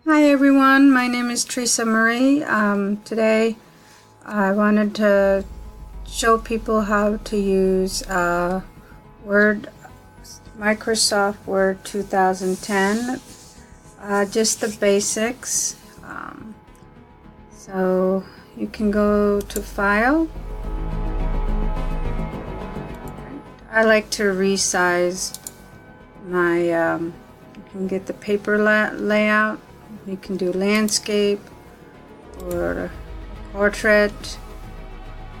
Hi everyone, my name is Teresa Marie. Today I wanted to show people how to use Word, Microsoft Word 2010, just the basics. So you can go to File. I like to resize my, you can get the paper layout. You can do landscape or portrait,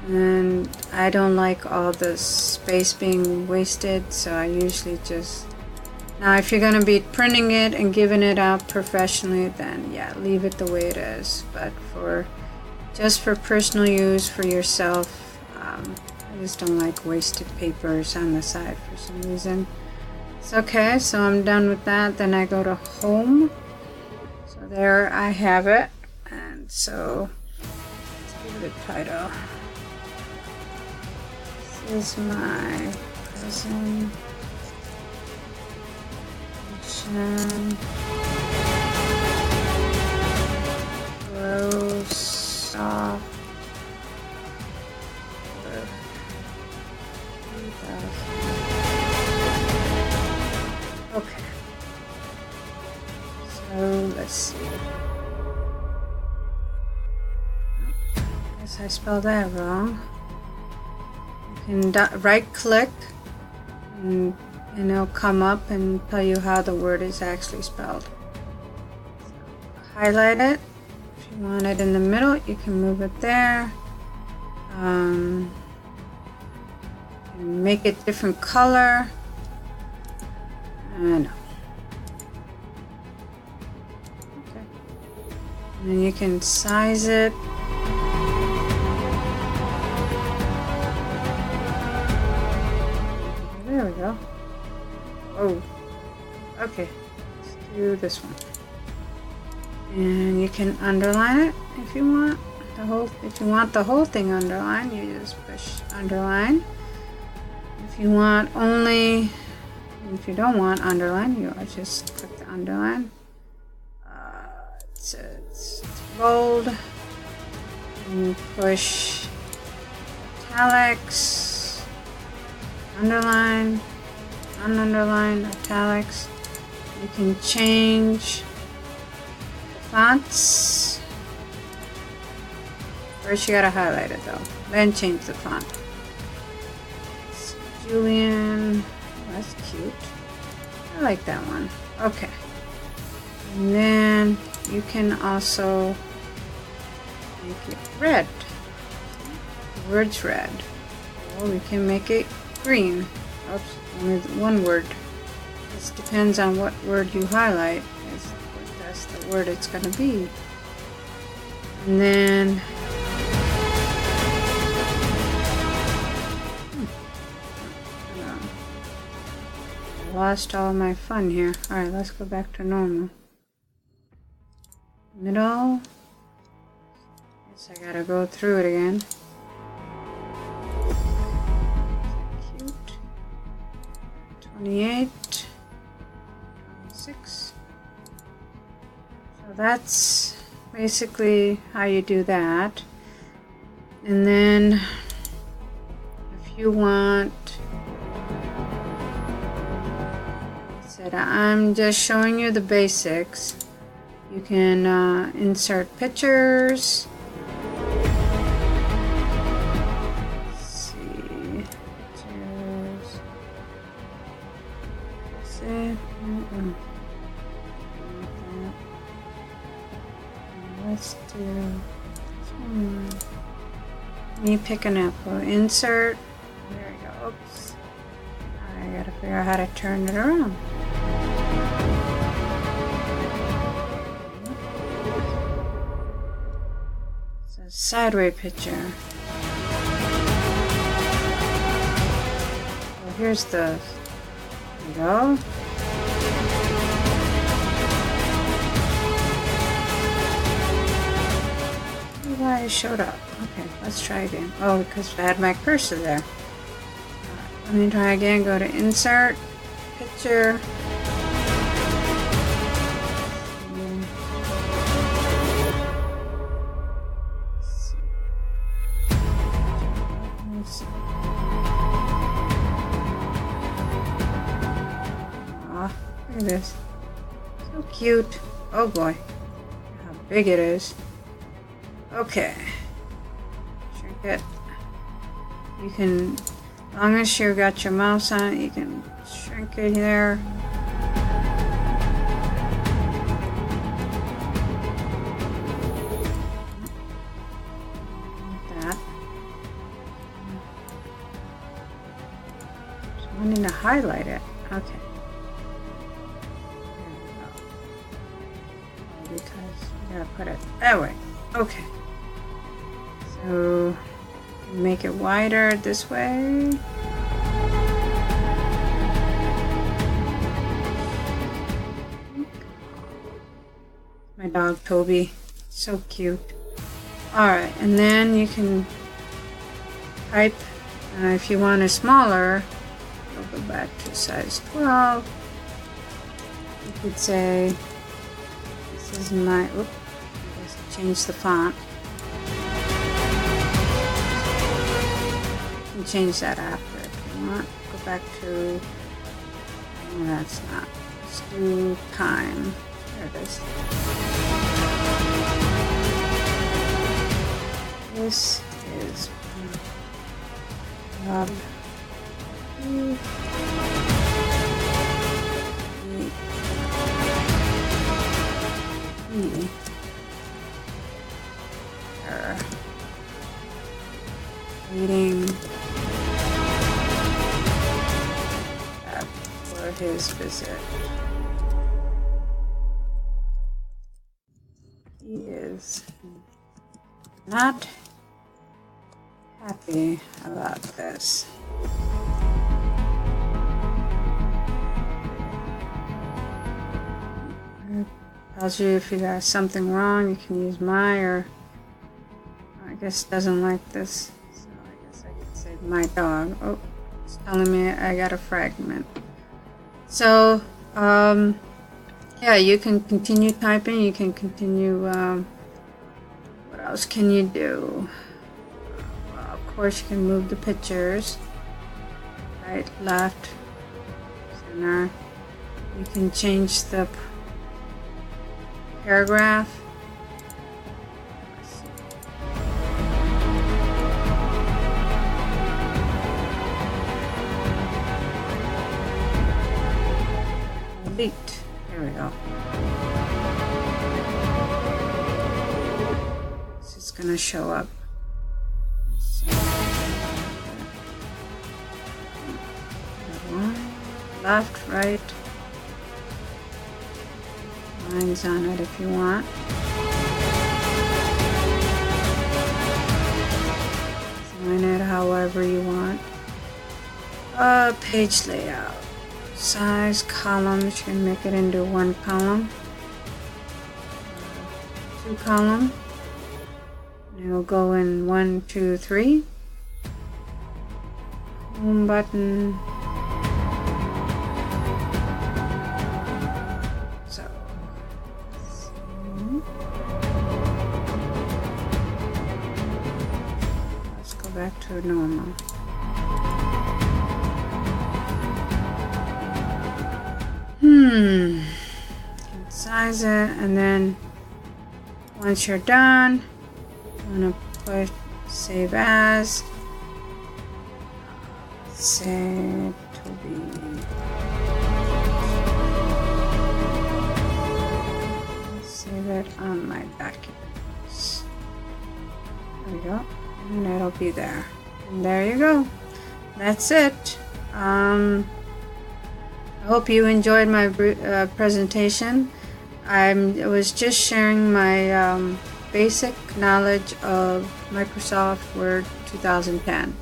and I don't like all the space being wasted, so I usually just, now if you're going to be printing it and giving it out professionally, then yeah, leave it the way it is. But just for personal use for yourself, I just don't like wasted papers on the side for some reason. It's okay, so I'm done with that. Then I go to Home. So there I have it, and so let's give it a title. This is my presentation. Microsoft Word 2000. Okay. So let's see. Oh, guess I spelled that wrong. You can right click and it'll come up and tell you how the word is actually spelled. So highlight it. If you want it in the middle, you can move it there. Make it different color. No. Okay. And then you can size it. There we go. Oh, okay. Let's do this one. And you can underline it if you want. If you want the whole thing underlined, you just push underline. If you want only, if you don't want underline, you just click the underline. It's bold. And you push italics, underline, ununderline, italics. You can change fonts. First you gotta highlight it though, then change the font. It's Julian, that's cute. I like that one. Okay. And then you can also make it red. The word's red. Or we can make it green. Oops, only one word. This depends on what word you highlight. That's the word it's going to be. And then I lost all my fun here. Alright, let's go back to normal. Middle. Guess I gotta go through it again. Cute. 28. 26. So that's basically how you do that. And then if you want, I'm just showing you the basics. You can insert pictures. Let's see, pictures. That's it. Let's do. Me pick an apple. Insert. There we go. Oops. I gotta figure out how to turn it around. It's a sideways picture. So here's the. There we go. Why it showed up. Okay, let's try again. Oh, because I had my cursor there. Let me try again. Go to Insert, Picture. at this. So cute. Oh boy. How big it is. Okay. Shrink it. You can, as long as you got your mouse on it, you can shrink it there. I need to highlight it. Okay. There we go. Because you gotta put it that way. Okay. So make it wider this way. My dog Toby. So cute. Alright, and then you can type if you want it smaller. I'll go back to size 12. You could say, this is my, oops, just change the font. You can change that after if you want. Go back to, no, that's not. Let's do time. There it is. This is log. Waiting for his visit. He is not happy about this. Tells you if you got something wrong, you can use my, or I guess doesn't like this, so I guess I could say my dog. Oh, it's telling me I got a fragment. So, yeah, you can continue typing, you can continue, what else can you do? Well, of course you can move the pictures, right, left, center. You can change the paragraph. Delete. There we go. This is going to show up. Left, right. Lines on it if you want. Design it however you want. Page layout. Size, columns, you can make it into one column. Two column. And it'll go in 1, 2, 3. Home button. Back to normal. Size it, and then once you're done, I'm gonna put save as. Say to be. Save it on my documents. There we go. And it'll be there. And there you go. That's it. I hope you enjoyed my presentation. I was just sharing my basic knowledge of Microsoft Word 2010.